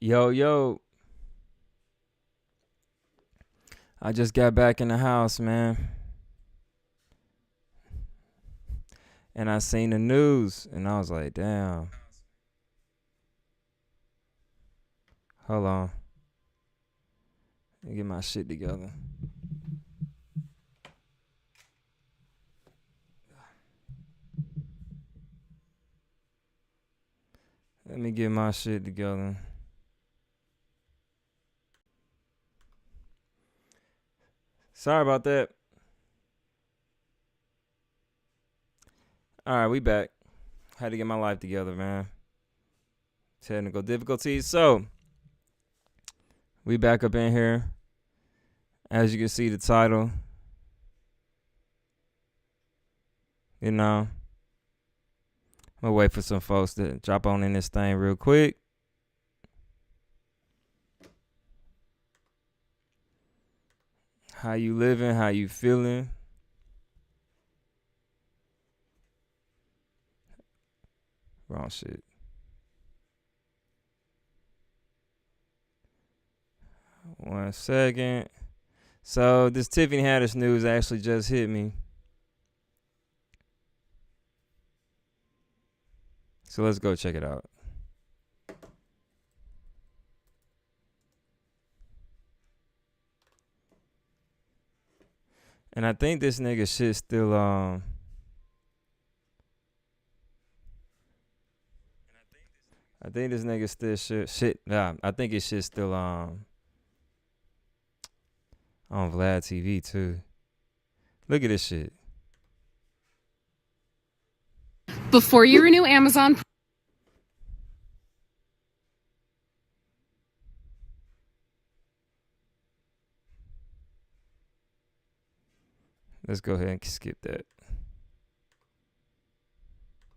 Yo, I just got back in the house, man. And I seen the news and I was like, damn. Hold on. Let me get my shit together. Let me get my shit together. Sorry about that. All right, we back. Had to get my life together, man. Technical difficulties. So, we back up in here. As you can see, the title. You know, I'm gonna wait for some folks to drop on in this thing real quick. How you living? How you feeling? Wrong shit. One second. So this Tiffany Haddish news actually just hit me. So let's go check it out. And I think this nigga shit still I think this nigga still shit. Nah, I think his shit still on Vlad TV too. Look at this shit. Before you renew Amazon. Let's go ahead and skip that.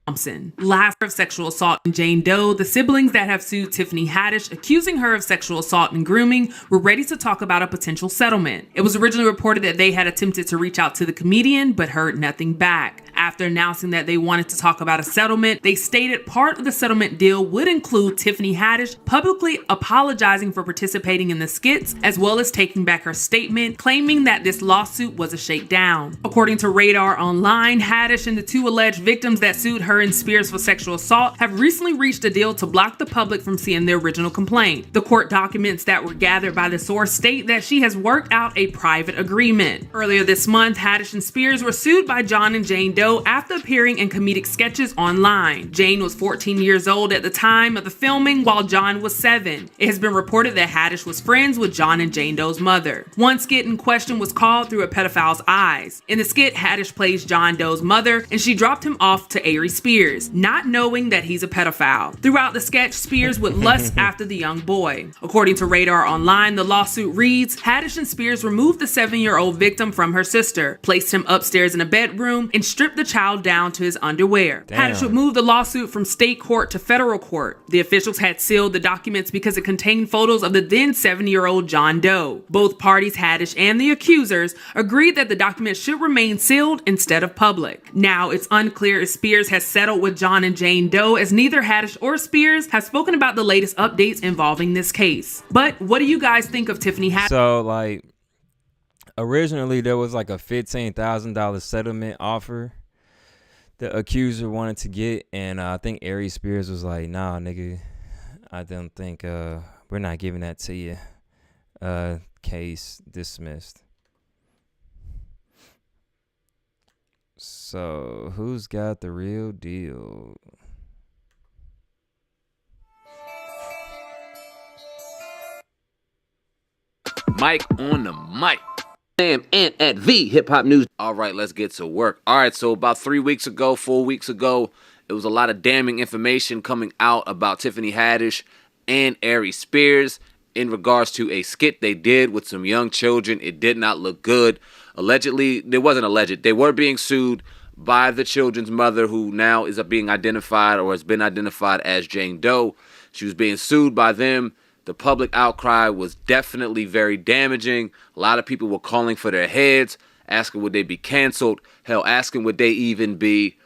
Thompson. Last of sexual assault and Jane Doe, the siblings that have sued Tiffany Haddish, accusing her of sexual assault and grooming, were ready to talk about a potential settlement. It was originally reported that they had attempted to reach out to the comedian, but heard nothing back. After announcing that they wanted to talk about a settlement, they stated part of the settlement deal would include Tiffany Haddish publicly apologizing for participating in the skits, as well as taking back her statement, claiming that this lawsuit was a shakedown. According to Radar Online, Haddish and the two alleged victims that sued her and Spears for sexual assault have recently reached a deal to block the public from seeing the original complaint. The court documents that were gathered by the source state that she has worked out a private agreement. Earlier this month, Haddish and Spears were sued by John and Jane Doe after appearing in comedic sketches online. Jane was 14 years old at the time of the filming, while John was 7. It has been reported that Haddish was friends with John and Jane Doe's mother. One skit in question was called Through a Pedophile's Eyes. In the skit, Haddish plays John Doe's mother, and she dropped him off to Aries Spears, not knowing that he's a pedophile. Throughout the sketch, Spears would lust after the young boy. According to Radar Online, the lawsuit reads, Haddish and Spears removed the 7-year-old victim from her sister, placed him upstairs in a bedroom, and stripped the child down to his underwear. Damn. Haddish would move the lawsuit from state court to federal court. The officials had sealed the documents because it contained photos of the then 7-year-old John Doe. Both parties, Haddish and the accusers, agreed that the documents should remain sealed instead of public. Now, it's unclear if Spears has settled with John and Jane Doe, as neither Haddish or Spears have spoken about the latest updates involving this case. But what do you guys think of Tiffany Haddish? So, like, originally there was like a $15,000 settlement offer the accuser wanted to get, and I think Aries Spears was like, nah, nigga, I don't think we're not giving that to you. Case dismissed. So who's got the real deal? Mike on the mic. Sam and at V Hip Hop News. All right, let's get to work. All right, so about 4 weeks ago, it was a lot of damning information coming out about Tiffany Haddish and Aries Spears in regards to a skit they did with some young children. It did not look good. Allegedly, it wasn't alleged. They were being sued by the children's mother, who now is being identified or has been identified as Jane Doe. She was being sued by them. The public outcry was definitely very damaging. A lot of people were calling for their heads, asking would they be canceled, hell, asking would they even be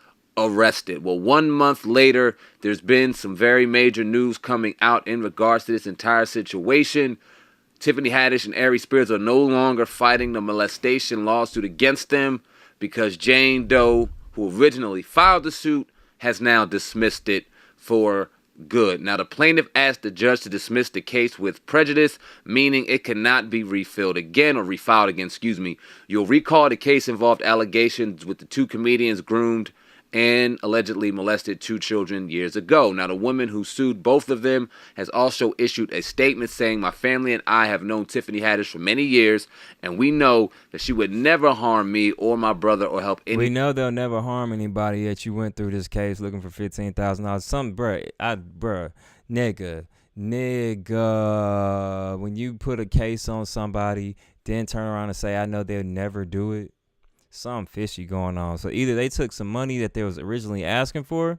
arrested. Well, 1 month later, there's been some very major news coming out in regards to this entire situation. Tiffany Haddish and Aries Spears are no longer fighting the molestation lawsuit against them because Jane Doe, who originally filed the suit, has now dismissed it for good. Now, the plaintiff asked the judge to dismiss the case with prejudice, meaning it cannot be refiled again or refiled again, excuse me. You'll recall the case involved allegations with the two comedians groomed and allegedly molested 2 children years ago. Now, the woman who sued both of them has also issued a statement saying, "My family and I have known Tiffany Haddish for many years, and we know that she would never harm me or my brother or help any." We know they'll never harm anybody, yet you went through this case looking for $15,000. Nigga, when you put a case on somebody, then turn around and say, I know they'll never do it, something fishy going on. So either they took some money that they was originally asking for.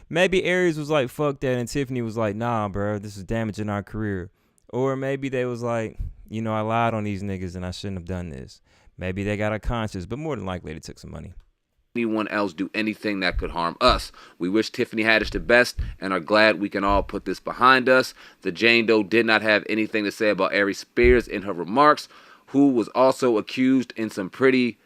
Maybe Aries was like, fuck that, and Tiffany was like, nah, bro, this is damaging our career. Or maybe they was like, I lied on these niggas and I shouldn't have done this. Maybe they got a conscience, but more than likely they took some money. Anyone else do anything that could harm us. We wish Tiffany Haddish the best and are glad we can all put this behind us. The Jane Doe did not have anything to say about Aries Spears in her remarks, who was also accused in some pretty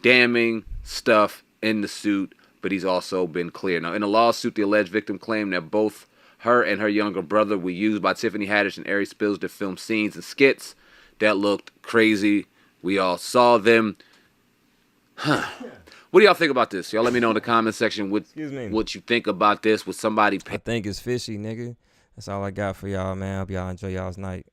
damning stuff in the suit, but he's also been clear. Now, in a lawsuit, the alleged victim claimed that both her and her younger brother were used by Tiffany Haddish and Aries Spears to film scenes and skits that looked crazy. We all saw them. What do y'all think about this? Y'all let me know in the comment section what you think about this. Would somebody I think it's fishy, nigga. That's all I got for y'all, man. Hope y'all enjoy y'all's night.